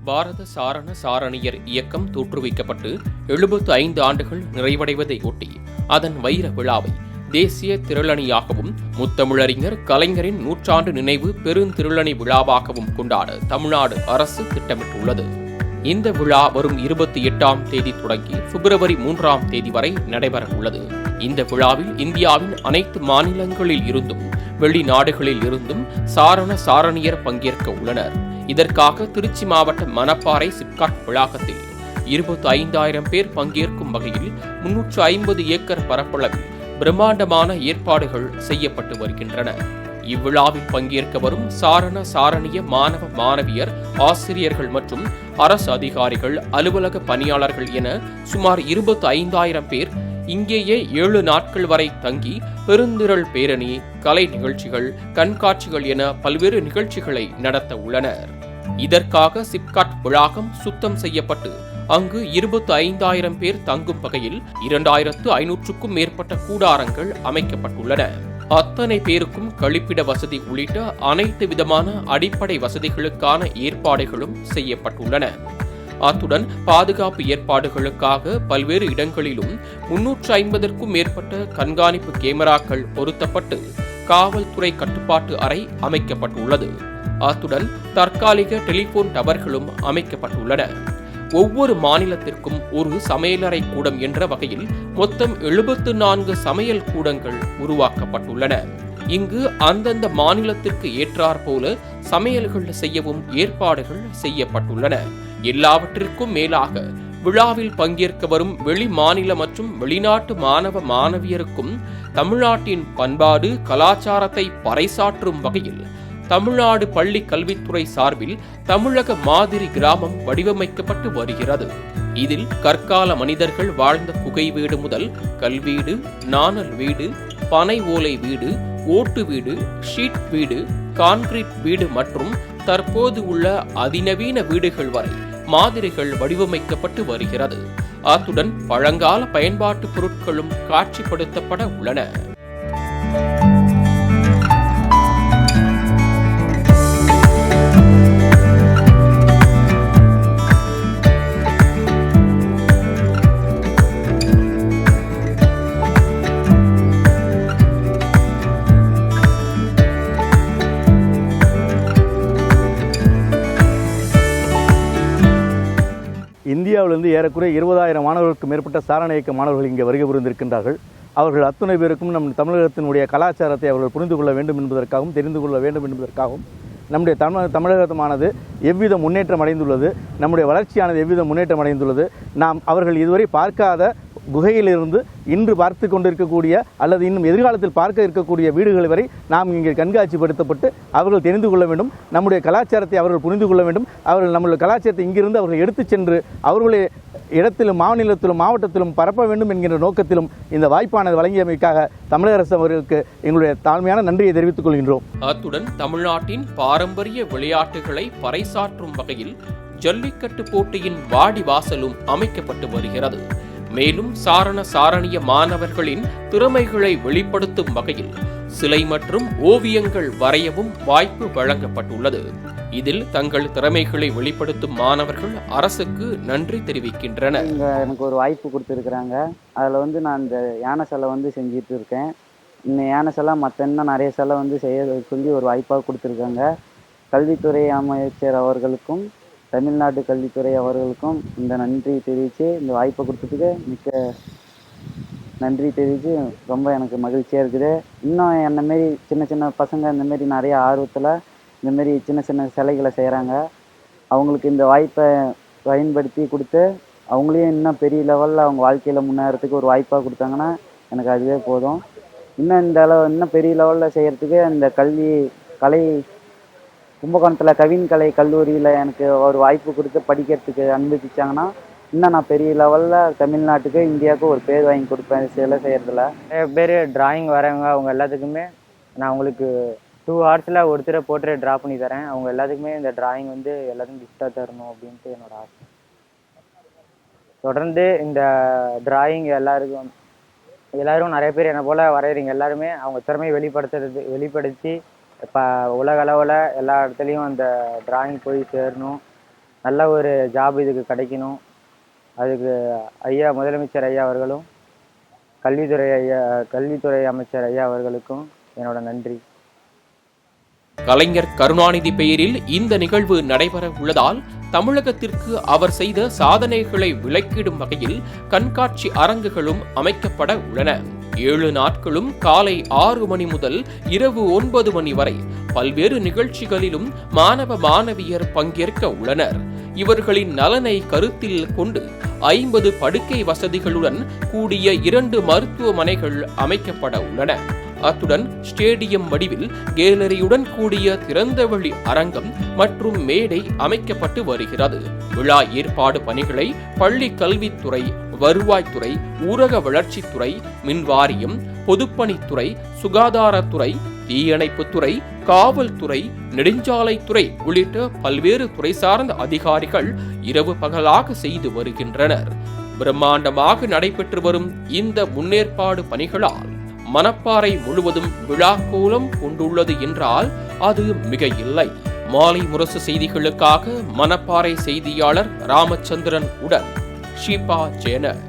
பாரத சாரண சாரணியர் இயக்கம் தோற்றுவிக்கப்பட்டு 75 ஆண்டுகள் நிறைவடைவதை ஒட்டி அதன் வைர விழாவை தேசிய திரளணியாகவும் முத்தமிழறிஞர் கலைஞரின் நூற்றாண்டு நினைவு பெருந்திருளணி விழாவாகவும் கொண்டாட தமிழ்நாடு அரசு திட்டமிட்டுள்ளது. இந்த விழா வரும் 28ஆம் தேதி தொடங்கி பிப்ரவரி 3ஆம் தேதி வரை நடைபெற உள்ளது. இந்த விழாவில் இந்தியாவின் அனைத்து மாநிலங்களில் இருந்தும் வெளிநாடுகளில் இருந்தும் சாரண சாரணியர் பங்கேற்க உள்ளனர். இதற்காக திருச்சி மாவட்ட மணப்பாறை சிப்காட் வளாகத்தில் 25,000 பேர் பங்கேற்கும் வகையில் 350 ஏக்கர் பரப்பளவில் பிரம்மாண்டமான ஏற்பாடுகள் செய்யப்பட்டு வருகின்றன. இவ்விழாவில் பங்கேற்க வரும் சாரண சாரணிய மாணவ மாணவியர், ஆசிரியர்கள் மற்றும் அரசு அதிகாரிகள், அலுவலக பணியாளர்கள் என சுமார் 25,000 பேர் இங்கேயே 7 நாட்கள் வரை தங்கி பெருந்திரள் பேரணி, கலை நிகழ்ச்சிகள், கண்காட்சிகள் என பல்வேறு நிகழ்ச்சிகளை நடத்த உள்ளனர். இதற்காக சிப்காட் வளாகம் சுத்தம் செய்யப்பட்டு அங்கு 25,000 பேர் தங்கும் வகையில் 2,500க்கும் மேற்பட்ட கூடாரங்கள் அமைக்கப்பட்டுள்ளன. அத்தனை பேருக்கும் கழிப்பிட வசதி உள்ளிட்ட அனைத்து விதமான அடிப்படை வசதிகளுக்கான ஏற்பாடுகளும் செய்யப்பட்டுள்ளன. அத்துடன் பாதுகாப்பு ஏற்பாடுகளுக்காக பல்வேறு இடங்களிலும் 350க்கும் மேற்பட்ட கண்காணிப்பு கேமராக்கள் பொருத்தப்பட்டு காவல்துறை கட்டுப்பாட்டு அறை அமைக்கப்பட்டுள்ளது. அத்துடன் தற்காலிக டெலிபோன் டவர்களும் அமைக்கப்பட்டுள்ளன. ஒவ்வொரு மாநிலத்திற்கும் ஒரு சமையலறை கூடம் என்ற வகையில் மொத்தம் 74 சமையல் கூடங்கள் உருவாக்கப்பட்டுள்ளன. இங்கு அந்தந்த மாநிலத்திற்கு ஏற்றாற்போல சமையல்கள் செய்யவும் ஏற்பாடுகள் செய்யப்பட்டுள்ளன. எல்லாவற்றிற்கும் மேலாக விழாவில் பங்கேற்க வரும் வெளி மாநில மற்றும் வெளிநாட்டு மாணவ மாணவியருக்கும் தமிழ்நாட்டின் பண்பாடு கலாச்சாரத்தை பறைசாற்றும் வகையில் தமிழ்நாடு பள்ளி கல்வித்துறை சார்பில் தமிழக மாதிரி கிராமம் வடிவமைக்கப்பட்டு வருகிறது. இதில் கற்கால மனிதர்கள் வாழ்ந்த குகை வீடு முதல் கல்வீடு, நாணல் வீடு, பனை ஓலை வீடு, ஓட்டு வீடு, ஷீட் வீடு, கான்கிரீட் வீடு மற்றும் தற்போது உள்ள அதிநவீன வீடுகள் வரை மாதிரிகள் வடிவமைக்கப்பட்டு வருகிறது. அத்துடன் பழங்கால பயன்பாட்டு பொருட்களும் காட்சிப்படுத்தப்பட உள்ளன. இந்தியாவிலிருந்து ஏறக்குறைய 20,000 மாணவர்களுக்கு மேற்பட்ட சாரண இயக்க மாணவர்கள் இங்கே வருகை புரிந்திருக்கின்றார்கள். அவர்கள் அத்துணை பேருக்கும் நம் தமிழகத்தினுடைய கலாச்சாரத்தை அவர்கள் புரிந்து கொள்ள வேண்டும் என்பதற்காகவும் தெரிந்து கொள்ள வேண்டும் என்பதற்காகவும் நம்முடைய தமிழகமானது எவ்வித முன்னேற்றம் அடைந்துள்ளது, நம்முடைய வளர்ச்சியானது எவ்வித முன்னேற்றம் அடைந்துள்ளது, நாம் அவர்கள் இதுவரை பார்க்காத குகையிலிருந்து இன்று பார்த்து கொண்டிருக்கக்கூடிய அல்லது இன்னும் எதிர்காலத்தில் பார்க்க இருக்கக்கூடிய வீடுகள் வரை நாம் இங்கே கண்காட்சிப்படுத்தப்பட்டு அவர்கள் தெரிந்து கொள்ள வேண்டும். நம்முடைய கலாச்சாரத்தை அவர்கள் புரிந்து கொள்ள வேண்டும். அவர்கள் நம்முடைய கலாச்சாரத்தை இங்கிருந்து அவர்கள் எடுத்துச் சென்று அவர்களுடைய இடத்திலும் மாநிலத்திலும் மாவட்டத்திலும் பரப்ப வேண்டும் என்கின்ற நோக்கத்திலும் இந்த வாய்ப்பானது வழங்கியமைக்காக தமிழக அரசு அவர்களுக்கு எங்களுடைய தாழ்மையான நன்றியை தெரிவித்துக் கொள்கின்றோம். அத்துடன் தமிழ்நாட்டின் பாரம்பரிய விளையாட்டுகளை பறைசாற்றும் வகையில் ஜல்லிக்கட்டு போட்டியின் வாடி வாசலும் அமைக்கப்பட்டு வருகிறது. மேலும் சாரண சாரணிய மாணவர்களின் திறமைகளை வெளிப்படுத்தும் வகையில் சிலை மற்றும் ஓவியங்கள் வரையவும் வாய்ப்பு வழங்கப்பட்டுள்ளது. இதில் தங்கள் திறமைகளை வெளிப்படுத்தும் மாணவர்கள் அரசுக்கு நன்றி தெரிவிக்கின்றனர். எனக்கு ஒரு வாய்ப்பு கொடுத்துருக்குறாங்க. அதில் நான் இந்த யானை சிலை செஞ்சிட்டு இருக்கேன். இந்த யானை சிலை மற்ற இன்னும் நிறைய சிலை செய்ய சொல்லி ஒரு வாய்ப்பாக கொடுத்துருக்காங்க. கல்வித்துறை அமைச்சர் அவர்களுக்கும் தமிழ்நாடு கல்வித்துறை அவர்களுக்கும் இந்த நன்றி தெரிவித்து இந்த வாய்ப்பை கொடுத்ததுக்கு மிக்க நன்றி தெரிவித்து ரொம்ப எனக்கு மகிழ்ச்சியாக இருக்குது. இன்னும் என்னமாரி சின்ன சின்ன பசங்க இந்தமாரி நிறைய ஆர்வத்தில் இந்தமாரி சின்ன சின்ன சிலைகளை செய்கிறாங்க. அவங்களுக்கு இந்த வாய்ப்பை பயன்படுத்தி கொடுத்து அவங்களையும் இன்னும் பெரிய லெவலில் அவங்க வாழ்க்கையில் முன்னேறதுக்கு ஒரு வாய்ப்பாக கொடுத்தாங்கன்னா எனக்கு அதுவே போதும். இன்னும் பெரிய லெவலில் செய்கிறதுக்கு இந்த கலை கும்பகோணத்தில் கவின் கல்லூரியில் எனக்கு ஒரு வாய்ப்பு கொடுத்து படிக்கிறதுக்கு அனுமதிச்சாங்கன்னா இன்னும் நான் பெரிய லெவலில் தமிழ்நாட்டுக்கு இந்தியாவுக்கு ஒரு பேர் வாங்கி கொடுப்பேன் சிலை செய்கிறதுல. நிறைய பேர் டிராயிங் வரவங்க அவங்க எல்லாத்துக்குமே நான் அவங்களுக்கு 2 ஹவர்ஸில் ஒருத்தரை போர்ட்ரேட் ட்ரா பண்ணி தரேன். அவங்க எல்லாத்துக்குமே இந்த டிராயிங் எல்லாத்துக்கும் கிஃப்டாக தரணும் அப்படின்ட்டு என்னோட ஆசை. தொடர்ந்து இந்த டிராயிங் எல்லாரும் நிறைய பேர் என்னை போல் வரைகிறீங்க. எல்லாருமே அவங்க திறமையை வெளிப்படுத்தி இப்போ உலக அளவில் எல்லா இடத்துலையும் அந்த டிராயிங் போய் சேரணும். நல்ல ஒரு ஜாப் இதுக்கு கிடைக்கணும். அதுக்கு ஐயா முதலமைச்சர் ஐயா அவர்களும் கல்வித்துறை அமைச்சர் ஐயா அவர்களுக்கும் என்னோட நன்றி. கலைஞர் கருணாநிதி பெயரில் இந்த நிகழ்வு நடைபெற உள்ளதால் தமிழகத்திற்கு அவர் செய்த சாதனைகளை விளக்கிடும் வகையில் கண்காட்சி அரங்குகளும் அமைக்கப்பட உள்ளன. 7 நாட்களும் காலை 6 மணி முதல் இரவு 9 மணி வரை பல்வேறு நிகழ்ச்சிகளிலும் மாணவ மாணவியர் பங்கேற்க உள்ளனர். இவர்களின் நலனை கருத்தில் கொண்டு 50 படுக்கை வசதிகளுடன் கூடிய 2 மருத்துவமனைகள் அமைக்கப்பட உள்ளன. அத்துடன் ஸ்டேடியம் வடிவில் கேலரியுடன் கூடிய திறந்தவெளி அரங்கம் மற்றும் மேடை அமைக்கப்பட்டு வருகிறது. விழா ஏற்பாடு பணிகளை பள்ளி கல்வித்துறை, வருவாய்த்துறை, ஊரக வளர்ச்சித்துறை, மின்வாரியம், பொதுப்பணித்துறை, சுகாதாரத்துறை, தீயணைப்புத்துறை, காவல்துறை, நெடுஞ்சாலைத்துறை உள்ளிட்ட பல்வேறு துறை சார்ந்த அதிகாரிகள் இரவு பகலாக செய்து வருகின்றனர். பிரம்மாண்டமாக நடைபெற்று வரும் இந்த முன்னேற்பாடு பணிகளால் மணப்பாறை முழுவதும் விழா கோலம் கொண்டுள்ளது என்றால் அது மிக இல்லை. மாலை முரசு செய்திகளுக்காக மணப்பாறை செய்தியாளர் ராமச்சந்திரன் உடன் ஷீபா ஜேனர்.